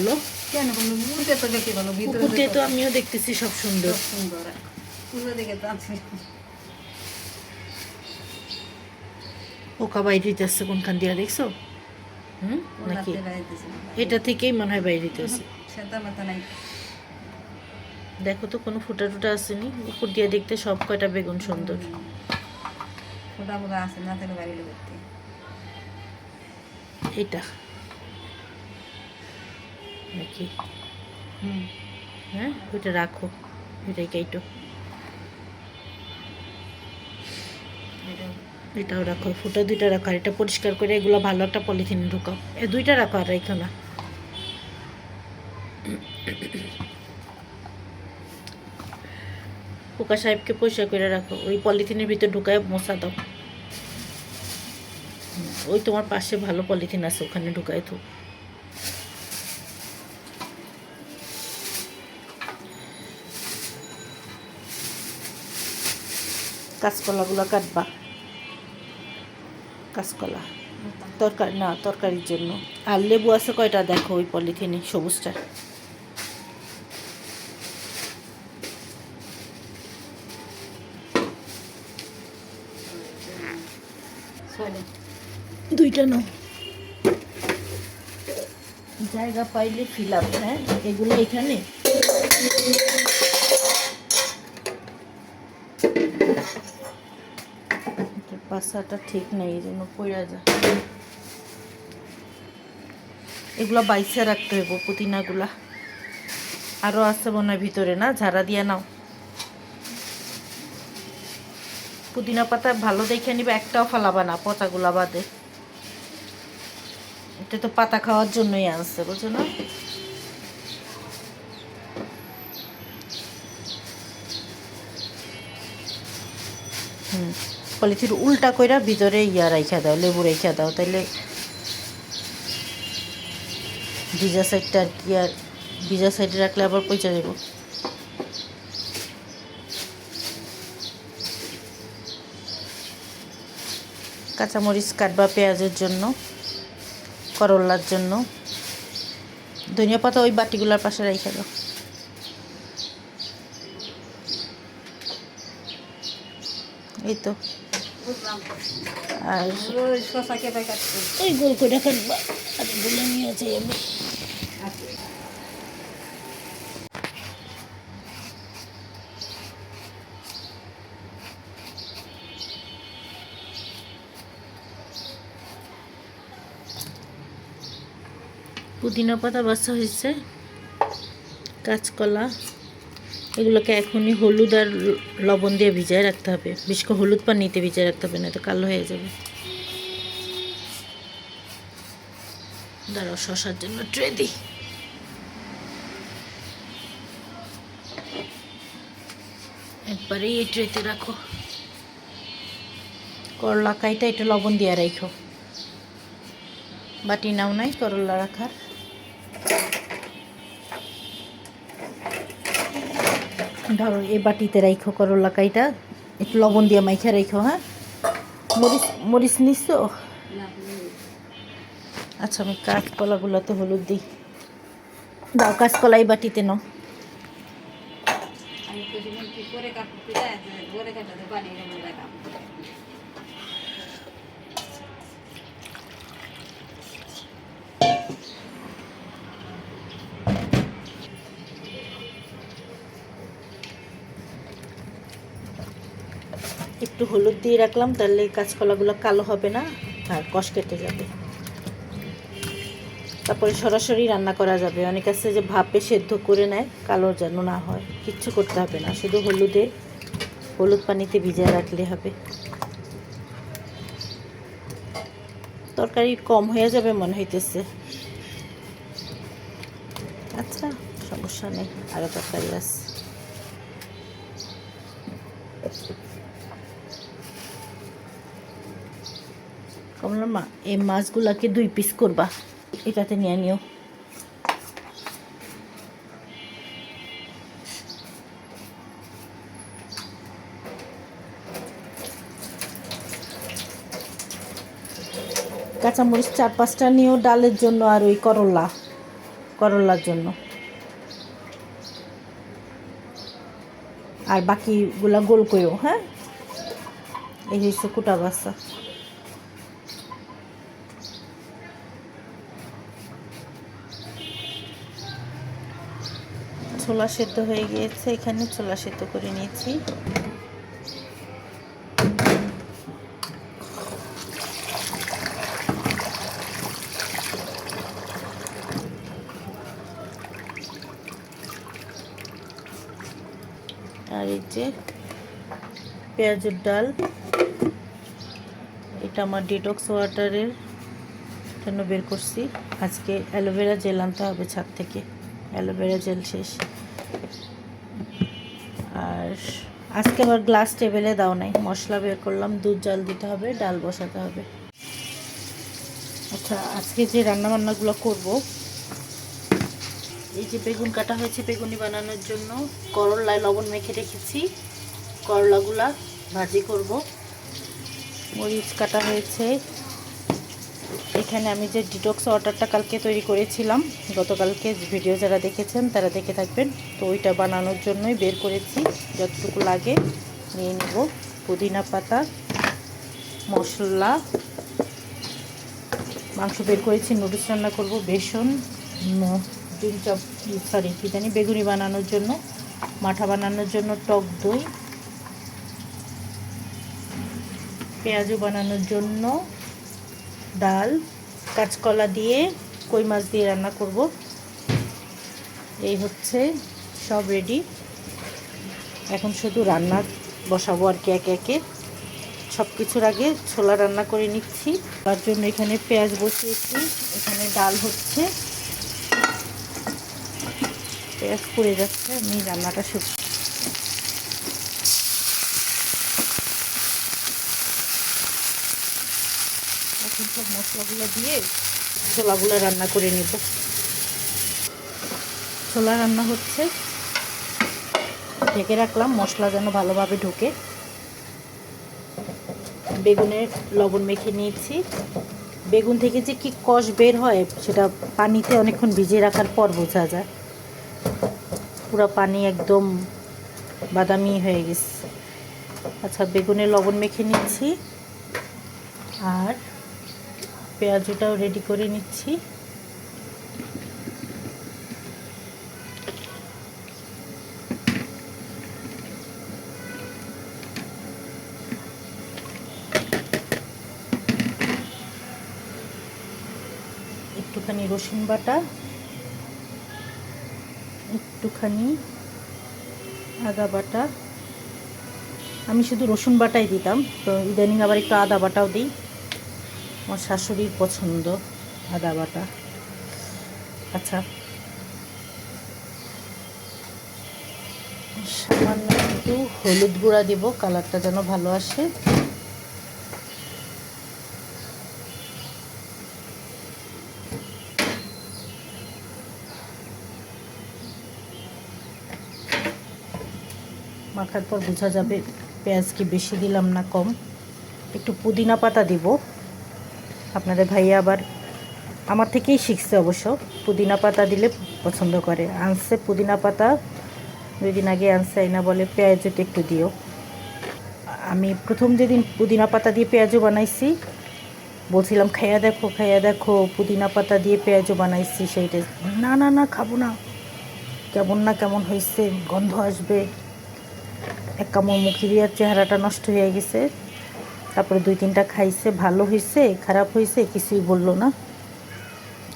ভালো। কেন বলো, মুখে তো দেখতে ভালো, ভিতরে পুকুরতে তো আমিও দেখতেছি সব সুন্দর। সুন্দর, পুরো দিকে তো আছে। পোকা বাইরে যাচ্ছে কোনখান দিয়ে দেখছো? নাকি এটা থেকেই মনে হয় বাইরে আছে। সেটা মাথা নাই। দেখো তো কোনো ফুটা টুটা আসেনি, উপর দিয়ে দেখতে সব কয়টা বেগুন সুন্দর। ফোটা ফোটা আছে না, তাহলে বাড়ি করতে এটা নাকি? হ্যাঁ, ওইটা রাখো, এটাই কাইটো, এটাও রাখো, ফুটা দুইটা রাখো। আর এটা পরিষ্কার করে এগুলো ভালো একটা পলিথিনে ঢুকাও। এ দুইটা রাখো, আর রাখো না। পোকা সাহেবকে পরিষ্কার করে রাখো, ওই পলিথিনের ভিতর ঢুকায় মশা দাও। ওই তোমার পাশে ভালো পলিথিন আছে, ওখানে ঢুকায় তো। কাঁচকলাগুলো কাটবা, কাঁচকলা তরকারি না, তরকারির জন্য। আর লেবু আছে কয়টা দেখো ওই পলিথিনে, সবুজটা। দুইটা নাও, জায়গা পাইলে ফিল আপ। হ্যাঁ, এগুলো এখানে পাশাটা ঠিক নেই, এই জন্য পড়া যায়। এগুলো বাইসে রাখতে হইব, পুদিনাগুলা আরও আছে মনে হয় ভিতরে, না? ঝাড়া দিয়ে নাও। পুদিনা পাতা ভালো দেখে নিবে, একটাও ফালাবা না, পচাগুলা বাদে। এটা তো পাতা খাওয়ার জন্যই আনছে, বুঝছো না? পলিথিন উল্টা কইরা ভিতরে ইয়া রাইখা দাও, লেবু রাইখা দাও, তাইলে ভিজা সাইডটা আর কি, আর ভিজা সাইডে রাখলে আবার পচে যাব। কাঁচামরিচ কাটবা পেঁয়াজের জন্য, করলার জন্য। ধনিয়া পাতা ওই বাটিগুলোর পাশে রাইখা দাও। এই তো। আর ওই গোল করে কাটবা, আর বলে নিয়ে যাই আমি। পুদিনা পাতা বাছা হয়েছে, কাঁচকলা, এগুলোকে এখনই হলুদ আর লবণ দিয়ে ভিজায় রাখতে হবে। বিশেষ করে হলুদ পানিতে ভিজায় রাখতে হবে, না তো কালো হয়ে যাবে। দাঁড়াও, শশার জন্য ট্রে দিই। একবারে এই ট্রেতে রাখো। করলা কাইটা এটা লবণ দিয়ে রাখো। বাটি নাও নাই করলা রাখার? ধরো এই বাটিতে রাখো করলা কাইটা, একটু লবণ দিয়ে মাইখা রাখো। হ্যাঁ, মরিচ মরিচ নিচ্ছো? আচ্ছা, আমি কাঁচকলাগুলো তো হলুদ দিই। দাও, কাঁচকলা এই বাটিতে নাও। একটু হলুদ দিয়ে রাখলাম, তাহলে কাঁচকলাগুলো কালো হবে না আর কষ কেটে যাবে। তারপরে সরাসরি রান্না করা যাবে। অনেক আছে যে ভাপে সেদ্ধ করে নেয়, কালো যেন না হয়। কিচ্ছু করতে হবে না, শুধু হলুদ পানিতে ভিজিয়ে রাখলে হবে। তরকারি কম হয়ে যাবে মনে হইতেছে। আচ্ছা, সমস্যা নেই, আরও তরকারি আছে। কমলার মা, এই মাছগুলাকে 2 পিস করবা, এটাতে নিয়ে নিও। কাঁচামরিচ 4-5টা নিও ডালের জন্য, আর ওই করলার জন্য। আর বাকিগুলা গোল করেও। হ্যাঁ, এই হচ্ছে কুটা বাসা। ছোলা সেদ্ধ হয়ে গিয়েছে, এখানে ছোলা সেদ্ধ করে নিয়েছি। আর এই যে পেঁয়াজের ডাল, এটা আমার ডিটক্স ওয়াটারের জন্য বের করছি। আজকে অ্যালোভেরা জেল আনতে হবে ছাদ থেকে, অ্যালোভেরা জেল শেষ। আর আজকে আবার গ্লাস টেবিলে দাও নাই, মশলা বের করলাম, দুধ জাল দিতে হবে, ডাল বসাতে হবে। আচ্ছা, আজকে যে রান্নাবান্নাগুলো করব, এই যে বেগুন কাটা হয়েছে বেগুনি বানানোর জন্য, করলায় লবণ মেখে রেখেছি, করলাগুলা ভাজি করব। মরিচ কাটা হয়েছে। এখানে আমি যে ডিটক্স ওয়াটারটা কালকে তৈরি করেছিলাম, গতকালকে ভিডিও যারা দেখেছেন তারা দেখে থাকবেন, তো ওইটা বানানোর জন্যই বের করেছি। যতটুকু লাগে নিয়ে নেব। পুদিনা পাতা, মশলা, মাংস বের করেছি, নুডলস রান্না করব, বেসন, কি জানি বেগুনি বানানোর জন্য, মাঠা বানানোর জন্য টক দই, পেঁয়াজু বানানোর জন্য ডাল, কাঁচকলা দিয়ে কই মাছ দিয়ে রান্না করব। এই হচ্ছে সব রেডি। এখন শুধু রান্না বসাবো আর কি, একে একে। সব কিছুর আগে ছোলা রান্না করে নিচ্ছি। তার জন্য এখানে পেঁয়াজ বসিয়েছি, এখানে ডাল হচ্ছে, পেঁয়াজ পুড়ে যাচ্ছে, আমি রান্নাটা শুরু। এখন সব মশলাগুলো দিয়ে ছোলাগুলো রান্না করে নেব। ছোলা রান্না হচ্ছে, ঢেকে রাখলাম মশলা যেন ভালোভাবে ঢোকে। বেগুনের লবণ মেখে নিয়েছি। বেগুন থেকে যে কি কষ বের হয় সেটা পানিতে অনেকক্ষণ ভিজিয়ে রাখার পর বোঝা যায়। পুরো পানি একদম বাদামি হয়ে গেছে। আচ্ছা, বেগুনের লবণ মেখে নিচ্ছি আর পেঁয়াজটাও রেডি করে নিচ্ছি। একটুখানি রসুন বাটা, একটুখানি আদা বাটা। আমি শুধু রসুন বাটাই দিতাম, তো ইদানিং আবার একটু আদা বাটাও দিই। আমার শাশুড়ির পছন্দ আদা বাটা। আচ্ছা, সামান্য একটু হলুদ গুঁড়া দিব, কালারটা যেন ভালো আসে। মাখার পর বোঝা যাবে পেঁয়াজ কি বেশি দিলাম না কম। একটু পুদিনা পাতা দিব। আপনাদের ভাইয়া আবার আমার থেকেই শিখছে অবশ্য, পুদিনা পাতা দিলে পছন্দ করে। আনছে পুদিনা পাতা 2 দিন আগে আনছে, না বলে পেঁয়াজটা একটু দিও। আমি প্রথম যেদিন পুদিনা পাতা দিয়ে পেঁয়াজও বানাইছি, বলছিলাম খাইয়া দেখো পুদিনা পাতা দিয়ে পেঁয়াজও বানাইছি, সেইটা না না না খাবো না, কেমন হয়েছে, গন্ধ আসবে। এক কামড় মুখে দিয়ে চেহারাটা নষ্ট হয়ে গেছে। তারপরে 2-3টা খাইছে, ভালো হয়েছে খারাপ হয়েছে কিছুই বললো না।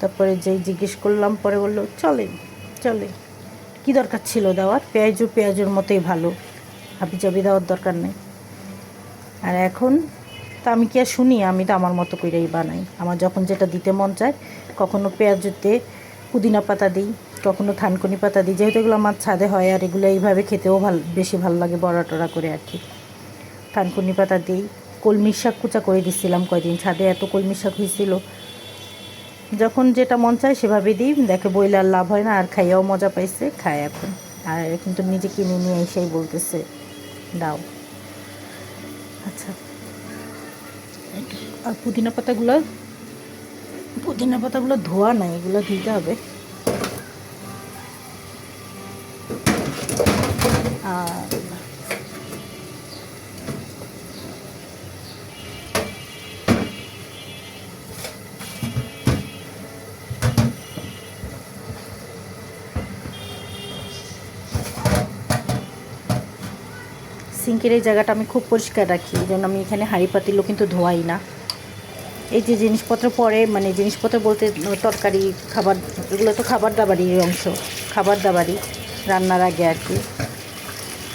তারপরে যেই জিজ্ঞেস করলাম পরে বললো চলে, কি দরকার ছিল দেওয়ার, পেঁয়াজের মতোই ভালো, হাবিজাবি দেওয়ার দরকার নেই। আর এখন তা আমি কি আর শুনি, আমি তো আমার মতো করেই বানাই। আমার যখন যেটা দিতে মন চায়, কখনো পেঁয়াজতে পুদিনা পাতা দিই, কখনো থানকুনি পাতা দিই, যেহেতু এগুলো আমার ছাদে হয় আর এগুলো এইভাবে খেতেও বেশি ভালো লাগে, বড়া টড়া করে আর কি। থানকুনি পাতা দিই। কলমি শাক কুচা করে দিচ্ছিলাম কয়দিন, ছাদে এত কলমি শাক হয়েছিল। যখন যেটা মন চায় সেভাবে দিই, দেখে বইলে আর লাভ হয় না, আর খাইয়াও মজা পাইছে, খায় এখন। আর এখন তো নিজে কিনে নিয়ে এসেই বলতেছে দাও। আচ্ছা, আর পুদিনা পাতাগুলো ধোয়া নাই, এগুলো দিতে হবে। আর সিঙ্কের এই জায়গাটা আমি খুব পরিষ্কার রাখি, এই জন্য আমি এখানে হাঁড়ি পাতিলও কিন্তু ধোয়াই না। এই যে জিনিসপত্র পরে, মানে জিনিসপত্র বলতে তরকারি, খাবার, এগুলো তো খাবার দাবারই অংশ, খাবার দাবারই রান্নার আগে আর কি।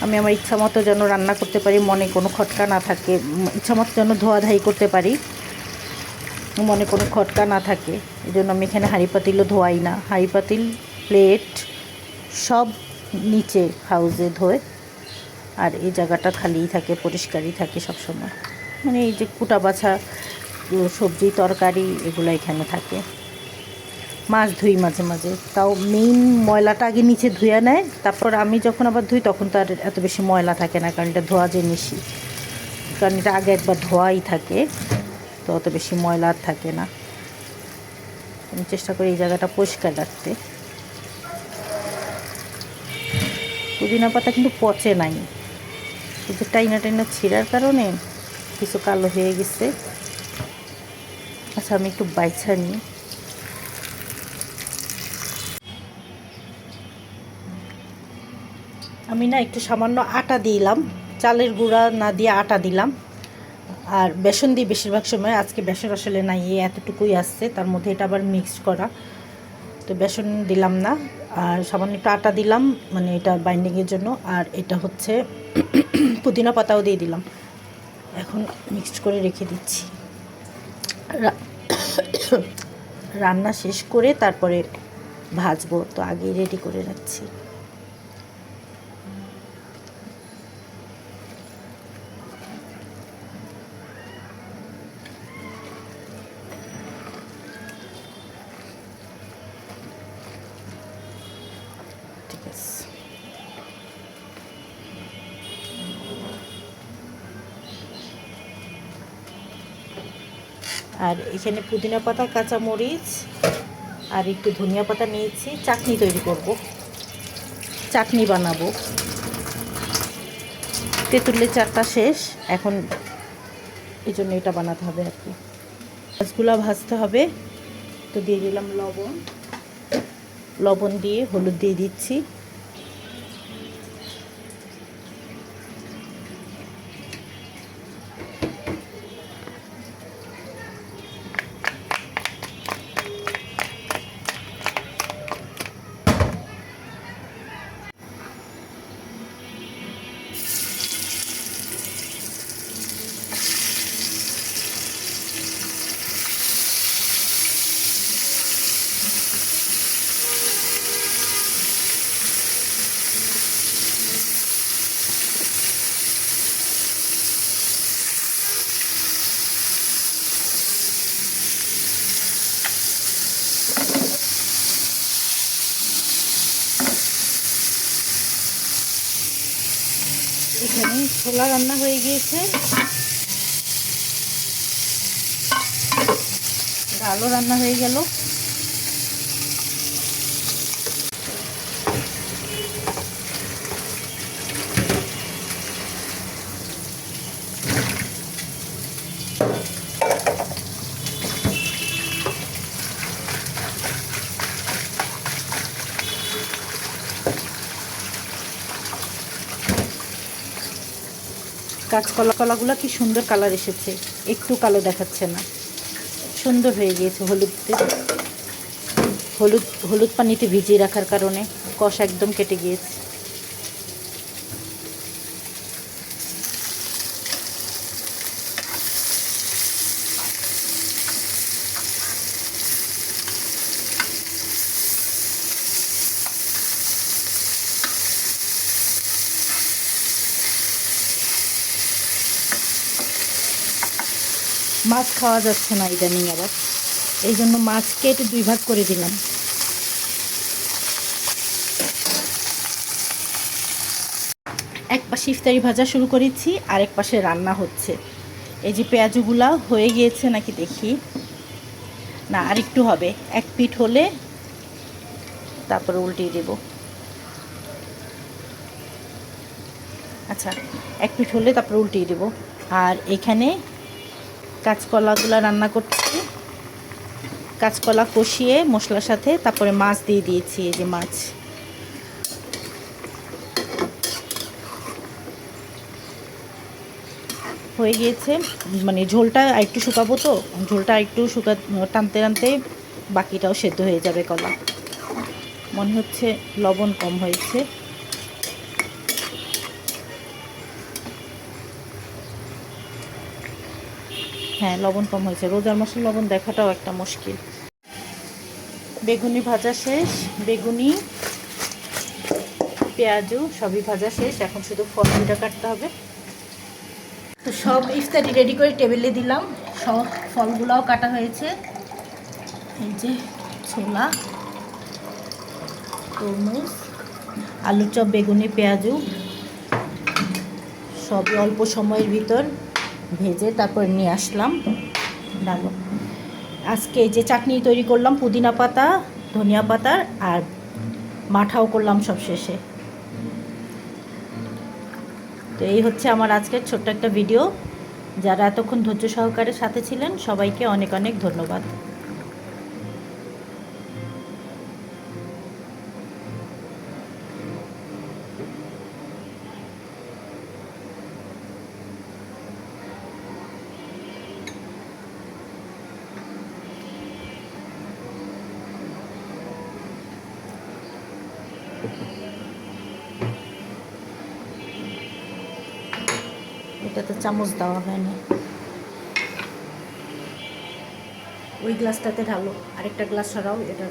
আমি আমার ইচ্ছা মতো যেন রান্না করতে পারি, মনে কোনো খটকা না থাকে, ইচ্ছা মতো যেন ধোয়াধাই করতে পারি, মনে কোনো খটকা না থাকে, এই জন্য আমি এখানে হাঁড়ি পাতিলও ধোয়াই না। হাঁড়ি পাতিল, প্লেট সব নিচে হাউজে ধোয়, আর এই জায়গাটা খালিই থাকে, পরিষ্কারই থাকে সবসময়। মানে এই যে কুটা বাছা সবজি তরকারি এগুলো এখানে থাকে। মাছ ধুই মাঝে মাঝে, তাও মেইন ময়লাটা আগে নিচে ধুয়ে নেয়, তারপর আমি যখন আবার ধুই তখন তো আর এত বেশি ময়লা থাকে না, কারণ এটা ধোয়া জিনিসই, কারণ এটা আগে একবার ধোয়াই থাকে, তো অত বেশি ময়লা আর থাকে না। আমি চেষ্টা করি এই জায়গাটা পরিষ্কার রাখতে। পুদিনা পাতা কিন্তু পচে নাই, কিন্তু টাইনা টাইনা ছিঁড়ার কারণে কিছু কালো হয়ে গেছে। আচ্ছা, আমি একটু বাইছা নিই। আমি না একটু সামান্য আটা দিলাম, চালের গুঁড়া না দিয়ে আটা দিলাম, আর বেসন দিই বেশিরভাগ সময়। আজকে বেসন আসলে নাই, এতটুকুই আসছে, তার মধ্যে এটা আবার মিক্সড করা, তো বেসন দিলাম না। আর সামান্য একটু আটা দিলাম, মানে এটা বাইন্ডিংয়ের জন্য। আর এটা হচ্ছে পুদিনা পাতাও দিয়ে দিলাম। এখন মিক্সড করে রেখে দিচ্ছি। রান্না শেষ করে তারপরে ভাজবো, তো আগেই রেডি করে রাখছি। ঠিক আছে, আর এখানে পুদিনা পাতা, কাঁচামরিচ আর একটু ধনিয়া পাতা নিয়েছি, চাটনি তৈরি করব, চাটনি বানাবো। তেঁতুলের চাটটা শেষ এখন, এই জন্য এটা বানাতে হবে আর কি। মাছগুলো ভাজতে হবে, তো দিয়ে দিলাম লবণ, লবণ দিয়ে হলুদ দিয়ে দিচ্ছি। এখানে ছোলা রান্না হয়ে গিয়েছে, ডালও রান্না হয়ে গেল। কাঁচকলাগুলো কি সুন্দর কালার এসেছে, একটু কালো দেখাচ্ছে না, সুন্দর হয়ে গিয়েছে। হলুদ পানিতে ভিজিয়ে রাখার কারণে কষ একদম কেটে গিয়েছে। মাছ খাওয়া যাচ্ছে না ইদানিং আবার, এই জন্য মাছ কেটে 2 ভাগ করে দিলাম। এক পাশে ইফতারি ভাজা শুরু করেছি, আর এক পাশে রান্না হচ্ছে। এই যে পেঁয়াজগুলা হয়ে গিয়েছে নাকি দেখি, না আর একটু হবে, এক পিঠ হলে তারপরে উল্টিয়ে দেব। আচ্ছা, এক পিঠ হলে তারপরে উল্টিয়ে দেবো। আর এখানে কাঁচকলাগুলো রান্না করছি, কাঁচকলা কষিয়ে মশলার সাথে তারপরে মাছ দিয়ে দিয়েছি। এই যে মাছ, হয়ে গিয়েছে। মানে ঝোলটা একটু শুকাবো, তো ঝোলটা একটু টানতে টানতে বাকিটাও সেদ্ধ হয়ে যাবে। কলা মনে হচ্ছে লবণ কম হয়েছে। হ্যাঁ, লবণ কম হয়েছে। রোজার মাসে লবণ দেখাটাও একটা মুশকিল। বেগুনি ভাজা শেষ, বেগুনি পেঁয়াজু সবই ভাজা শেষ। এখন শুধু ফলগুলো কাটতে হবে। তো সব ইফতারি রেডি করে টেবিলে দিলাম, সব ফলগুলাও কাটা হয়েছে। এই যে ছোলা, তরমুজ, আলুর চপ, বেগুনি, পেঁয়াজু সবই অল্প সময়ের ভিতর ভেজে তারপর নিয়ে আসলাম ডালো। আজকে এই যে চাটনি তৈরি করলাম, পুদিনা পাতা, ধনিয়া পাতা আর মাঠাও করলাম সব শেষে। তো এই হচ্ছে আমার আজকের ছোট্ট একটা ভিডিও। যারা এতক্ষণ ধৈর্য সহকারে সাথে ছিলেন সবাইকে অনেক অনেক ধন্যবাদ। এটাতে চামচ দেওয়া হয়নি, ওই গ্লাসটাতে ঢালো। আরেকটা গ্লাস সরাও, এটা